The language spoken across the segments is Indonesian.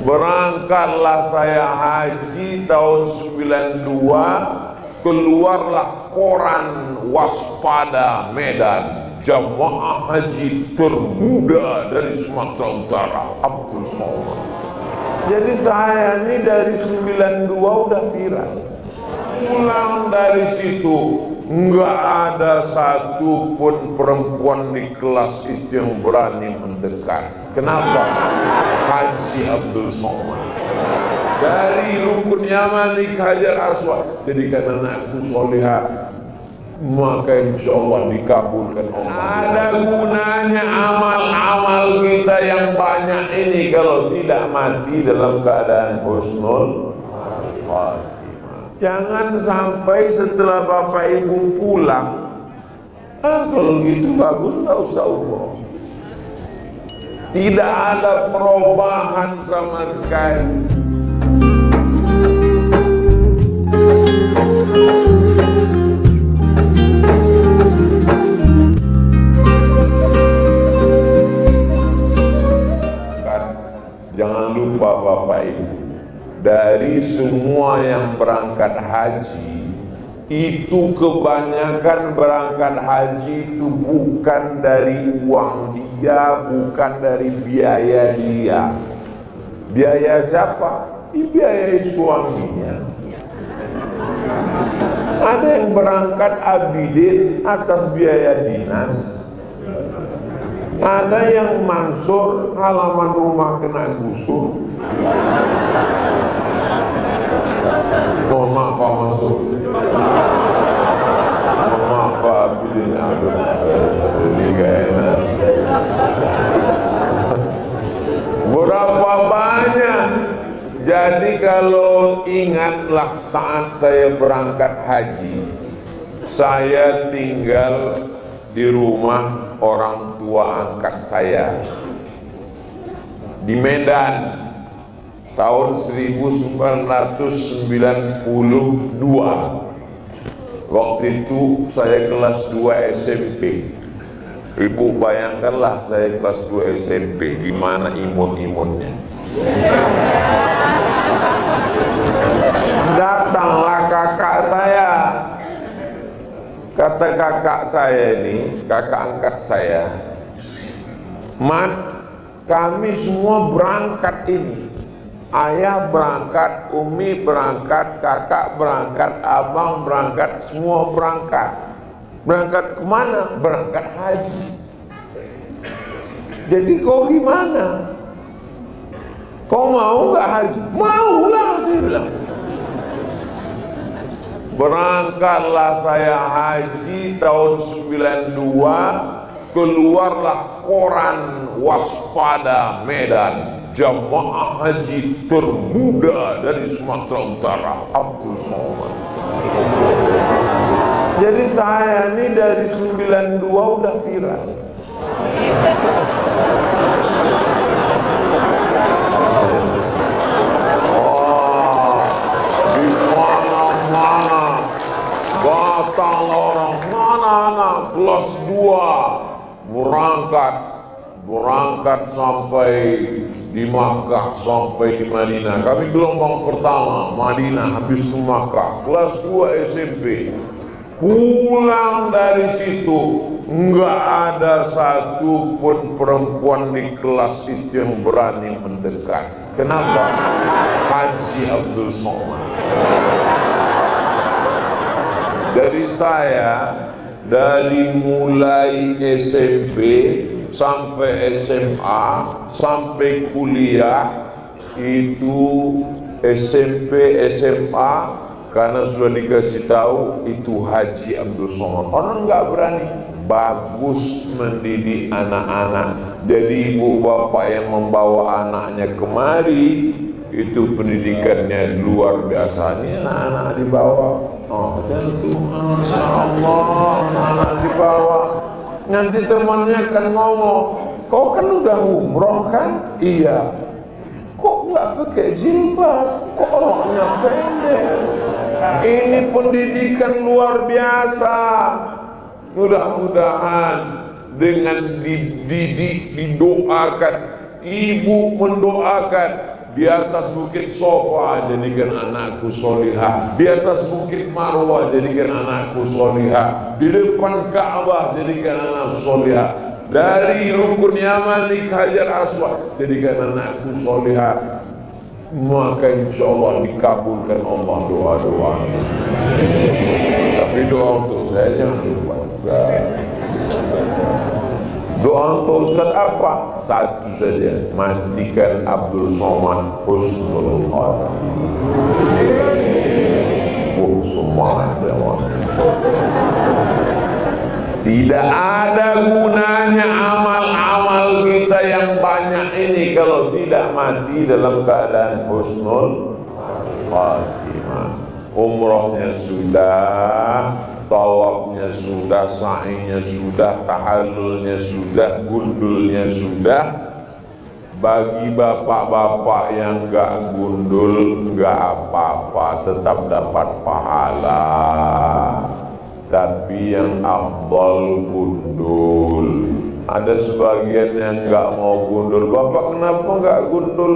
Berangkatlah saya haji tahun 92, keluarlah koran waspada Medan, jamaah haji termuda dari Sumatera Utara, Abdul Somad. Jadi saya ini dari 92 udah viral. Pulang dari situ nggak ada satupun perempuan di kelas itu yang berani mendekat. Kenapa? Haji Abdul Somad. Dari rukun Yaman di Hajar Aswad, jadikan anakku solehah, maka insya Allah dikabulkan Allah. Ada gunanya amal-amal kita yang banyak ini kalau tidak mati dalam keadaan husnul khatimah. Jangan sampai setelah bapak ibu pulang, kalau gitu bagus, nggak usah umroh. Tidak ada perubahan sama sekali. Jangan lupa bapak ibu, dari semua yang berangkat haji itu kebanyakan berangkat haji itu bukan dari uang dia, bukan dari biaya dia. Biaya siapa? Biaya suaminya. Ada yang berangkat abidin atas biaya dinas. Ada yang mansur, halaman rumah kena gusur. Mohon maaf Pak Mansur. Mohon maaf Pak Abidin. Aduh, ini gak enak. Berapa banyak? Jadi kalau ingatlah saat saya berangkat haji, saya tinggal di rumah orang tua angkat saya di Medan tahun 1992. Waktu itu saya kelas 2 SMP. Ibu bayangkanlah saya kelas 2 SMP, gimana imut-imutnya. Datanglah kakak saya. Kata kakak saya ini, kakak angkat saya, Mat, kami semua berangkat ini. Ayah berangkat, Umi berangkat, kakak berangkat, abang berangkat, semua berangkat. Berangkat kemana? Berangkat haji. Jadi kau gimana? Kau mau nggak haji? Maulah, saya bilang. Berangkatlah saya haji tahun 92, keluarlah koran waspada Medan, jamaah haji termuda dari Sumatera Utara, Abdul Somad. Jadi saya ini dari 92 udah viral. Datang orang, mana anak kelas 2 berangkat sampai di Makkah, sampai di Madinah. Kami gelombang pertama Madinah, habis ke Makkah, kelas 2 SMP. Pulang dari situ nggak ada satupun perempuan di kelas itu yang berani mendekat. Kenapa? Haji Abdul Somad. Dari saya, dari mulai SMP sampai SMA sampai kuliah, itu SMP SMA, karena sudah dikasih tahu itu Haji Abdul Somad. Orang nggak berani. Bagus mendidik anak-anak. Jadi ibu bapak yang membawa anaknya kemari, itu pendidikannya luar biasa. Ini anak-anak dibawa, oh tentu, Masya Allah, anak dibawa. Nanti temannya kan ngomong, kau kan udah umroh kan? Iya. Kok nggak pakai jilbab? Kok orangnya pendek? Ini pendidikan luar biasa. Mudah-mudahan dengan dididik, didoakan, ibu mendoakan, Di atas bukit Sofa jadikan anakku solihah. Di atas bukit Marwah jadikan anakku solihah. Di depan Ka'bah jadikan anak solihah. Dari rukun Yaman di Hajar Aswad jadikan anakku solihah. Maka insya Allah dikabulkan Allah doa-doa. Tapi doa untuk saya jangan lupa. Doa untuk Ustaz apa? Satu saja, matikan Abdul Somad husnul khatimah. Semangat dewan. Tidak ada gunanya amal-amal kita yang banyak ini kalau tidak mati dalam keadaan husnul khatimah. Umrohnya sudah, tawafnya sudah, sa'inya sudah, tahallulnya sudah, gundulnya sudah. Bagi bapak-bapak yang enggak gundul, enggak apa-apa, tetap dapat pahala. Tapi yang afdal gundul. Ada sebagian yang enggak mau gundul. Bapak kenapa enggak gundul?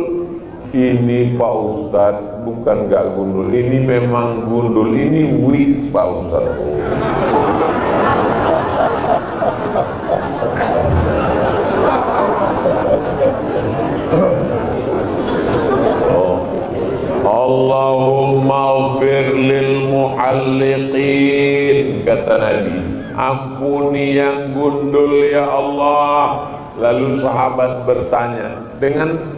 Ini Pak Ustadz bukan enggak gundul, ini memang gundul, ini wig Pak Ustadz. Allahumma ighfir lil muhalliqin, kata Nabi, ampuni yang gundul ya Allah. Lalu sahabat bertanya,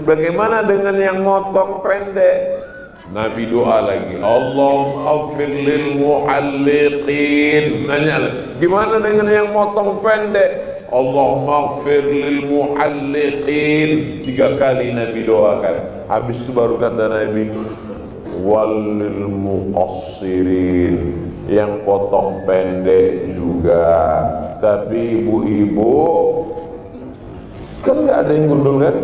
bagaimana dengan yang motong pendek? Nabi doa lagi, Allahumma ighfir lil muhalliqin. Nanya lagi, gimana dengan yang motong pendek? Allahumma ighfir lil muhalliqin. 3 kali Nabi doakan. Habis itu baru kata Nabi, walil muqassirin, yang potong pendek juga. Tapi ibu-ibu kan nggak ada yang gundul kan?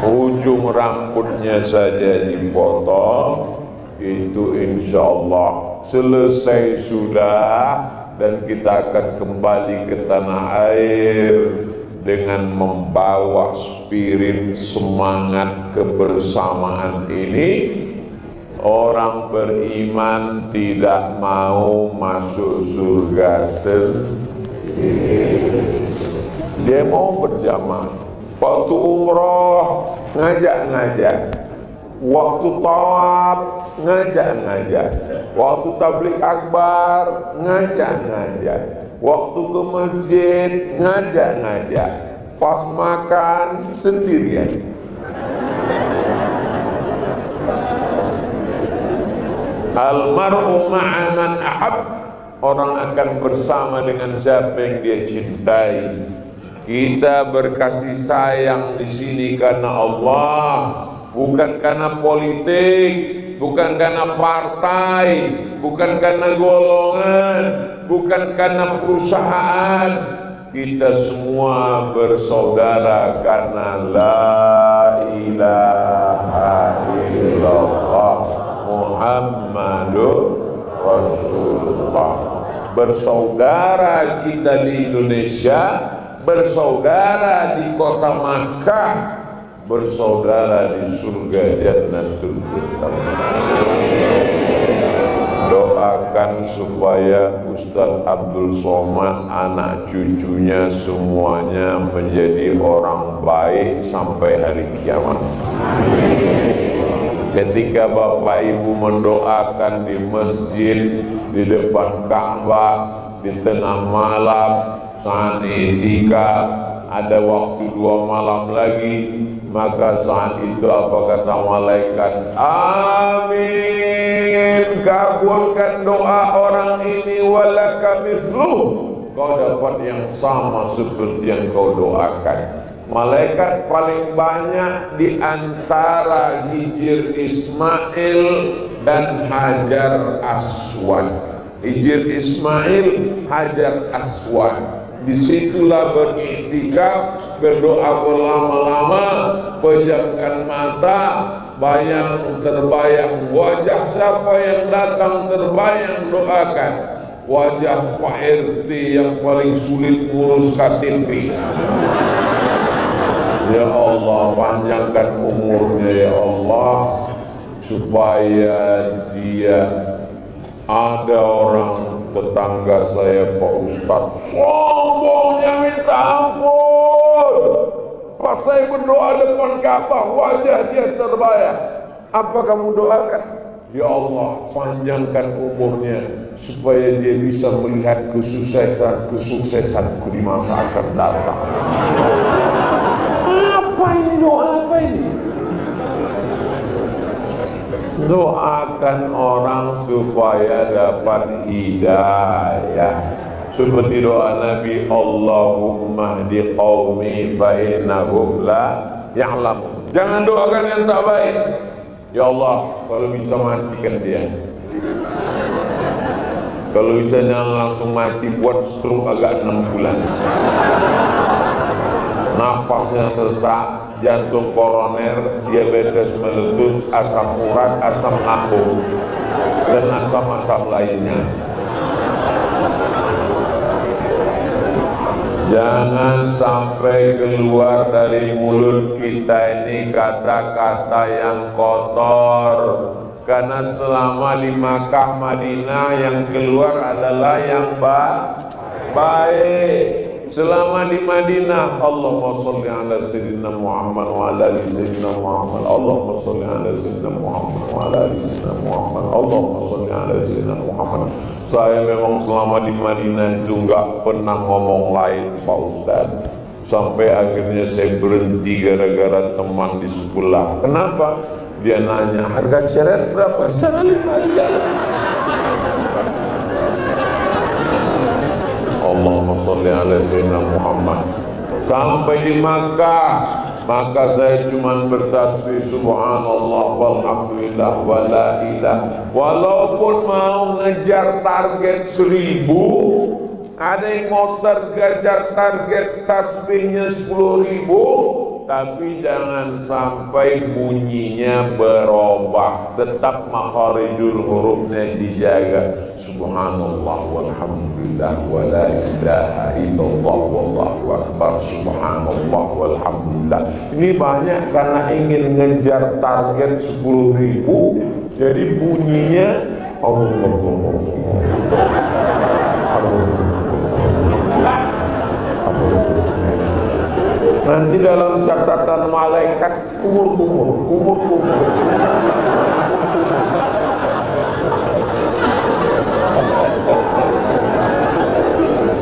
Ujung rambutnya saja dipotong, itu insya Allah selesai sudah, dan kita akan kembali ke tanah air dengan membawa spirit semangat kebersamaan ini. Orang beriman tidak mau masuk surga sendiri, dia mau berjamaah. Waktu umroh ngajak-ngajak, waktu tawaf ngajak-ngajak, waktu tabligh akbar ngajak-ngajak, waktu ke masjid ngajak-ngajak, pas makan sendirian. Almar'u ma'a man ahab, orang akan bersama dengan siapa yang dia cintai. Kita berkasih sayang di sini karena Allah, bukan karena politik, bukan karena partai, bukan karena golongan, bukan karena perusahaan. Kita semua bersaudara karena la ilaha illallah Muhammadur Rasulullah. Bersaudara kita di Indonesia, bersaudara di kota Makkah, bersaudara di surga Jannatul Firdaus. Doakan supaya Ustaz Abdul Somad, anak cucunya semuanya menjadi orang baik sampai hari kiamat. Ketika Bapak Ibu mendoakan di masjid, di depan Ka'bah, di tengah malam, saat i'tikaf, ada waktu 2 malam lagi, maka saat itu apa kata malaikat? Amin, kabulkan doa orang ini, walaka misluh, kau dapat yang sama seperti yang kau doakan. Malaikat paling banyak di antara Hijr Ismail dan Hajar Aswad. Hijr Ismail, Hajar Aswad. Disitulah beriktikaf, berdoa berlama-lama, pejamkan mata, terbayang wajah siapa yang datang, terbayang doakan. Wajah Pak RT yang paling sulit ngurus KTP. Ya Allah, panjangkan umurnya ya Allah, supaya dia, ada orang tetangga saya Pak Ustadz sombongnya minta ampun. Pas saya berdoa depan Ka'bah, wajah dia terbayang. Apa kamu doakan? Ya Allah, panjangkan umurnya supaya dia bisa melihat kesuksesanku di masa akan datang. Apa ini doa apa ini? Doakan orang supaya dapat hidayah. Seperti doa Nabi, Allahumma hdi qaumi fa innahum la ya'lamun. Jangan doakan yang tak baik. Ya Allah, kalau bisa matikan dia. Kalau bisa jangan langsung mati, buat stroke agak 6 bulan. Napasnya sesak, jantung koroner, diabetes meletus, asam urat, asam lambung, dan asam-asam lainnya. Jangan sampai keluar dari mulut kita ini kata-kata yang kotor. Karena selama di Makkah Madinah yang keluar adalah yang baik. Selama di Madinah, Allahumma sholli ala sayyidina Muhammad wa ala ali sayyidina Muhammad. Allahumma sholli ala sayyidina Muhammad wa ala ali sayyidina Muhammad. Allahumma sholli ala sayyidina Muhammad. Saya memang selama di Madinah itu enggak pernah ngomong lain Pak Ustaz. Sampai akhirnya saya berhenti gara-gara teman di sebelah. Kenapa? Dia nanya, harga syariat berapa? Sana 5 rial. Allahumma sholli ala sayyidina Muhammad. Sampai di Makkah, maka saya cuma bertasbih subhanallah walhamdulillah wala ilah. Walaupun mau ngejar target 1000, ada yang mau ngejar target tasbihnya 10.000, tapi jangan sampai bunyinya berubah, tetap makharijul hurufnya dijaga. Subhanallah walhamdulillah wala ilaha illallah wallahu akbar. Subhanallah walhamdulillah. Ini banyak karena ingin ngejar target 10.000, jadi bunyinya nanti dalam catatan malaikat kumur.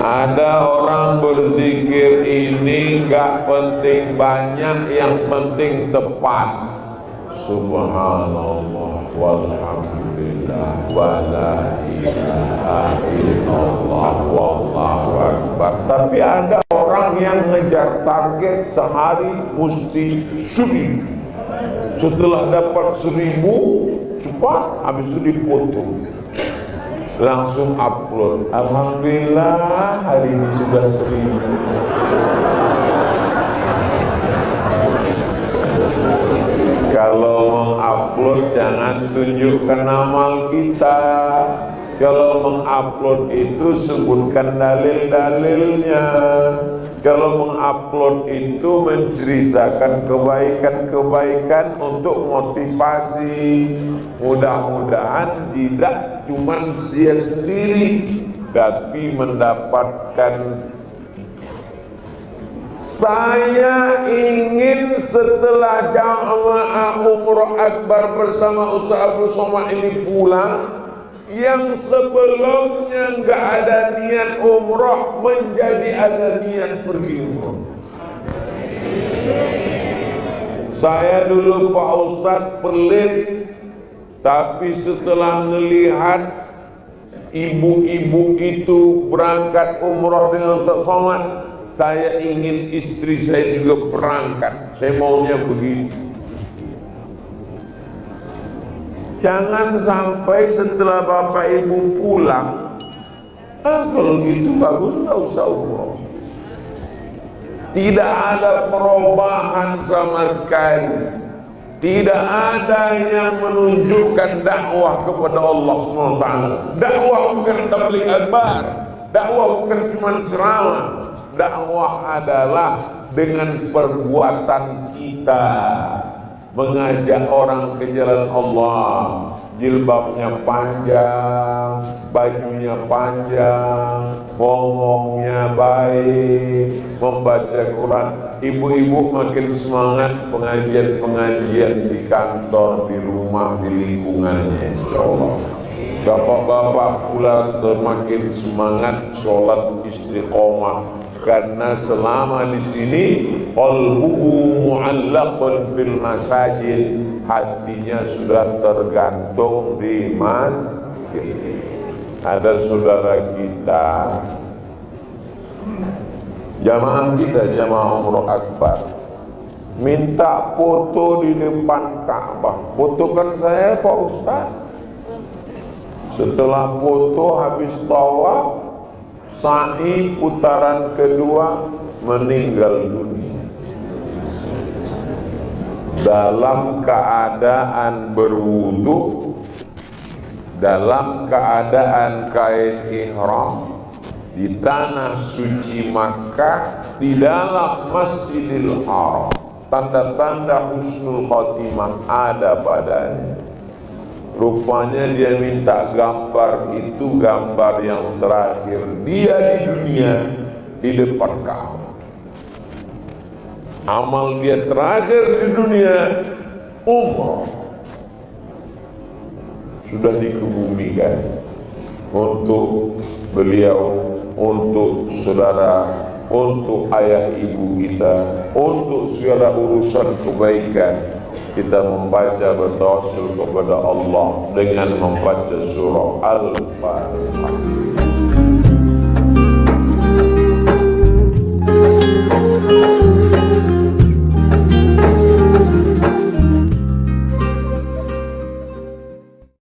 Ada orang berzikir ini gak penting banyak, yang penting tepat. Subhanallah walhamdulillah wala ilaha illallah wallahu akbar. Tapi ada orang yang ngejar target sehari mesti 1000. Setelah dapat 1000 cepat, habis itu dipotong, langsung upload. Alhamdulillah hari ini sudah 1000. Kalau mengupload jangan tunjukkan amal kita. Kalau mengupload itu sebutkan dalil-dalilnya. Kalau mengupload itu menceritakan kebaikan-kebaikan untuk motivasi. Mudah-mudahan tidak cuma dia sendiri, tapi mendapatkan. Saya ingin setelah jamaah umrah akbar bersama Ustaz Abdul Somad ini pulang, yang sebelumnya nggak ada niat umrah menjadi ada niat pergi umrah. Saya dulu Pak Ustadz pelit, tapi setelah melihat ibu-ibu itu berangkat umrah dengan Ustaz Somad, saya ingin istri saya juga berangkat. Saya maunya begitu. Jangan sampai setelah bapak ibu pulang, kalau gitu bagus, nggak usah umroh. Tidak ada perubahan sama sekali. Tidak ada yang menunjukkan dakwah kepada Allah SWT. Dakwah bukan tabligh akbar. Dakwah bukan cuma ceramah. Dakwah adalah dengan perbuatan kita mengajak orang ke jalan Allah, jilbabnya panjang, bajunya panjang, ngomongnya baik, membaca Quran. Ibu-ibu makin semangat pengajian-pengajian di kantor, di rumah, di lingkungannya, insyaallah. Bapak-bapak pula semakin semangat sholat istiqomah, karena selama di sini qalbuhu mu'allaqun fil masajid, hatinya sudah tergantung di masjid. Ada saudara kita, jamaah kita, jamaah umroh akbar, minta foto di depan Ka'bah. Fotokan saya Pak Ustaz. Setelah foto habis tawaf, sa'i putaran kedua, meninggal dunia dalam keadaan berwudu, dalam keadaan kain ihram, di tanah suci Makkah, di dalam Masjidil Haram. Tanda-tanda husnul khotimah ada padanya. Rupanya dia minta gambar, itu gambar yang terakhir dia di dunia, di depan Ka'bah. Amal dia terakhir di dunia umrah, sudah dikebumikan untuk beliau, untuk saudara, untuk ayah ibu kita, untuk segala urusan kebaikan. Kita membaca, bertawassul kepada Allah dengan membaca surah Al-Fatihah.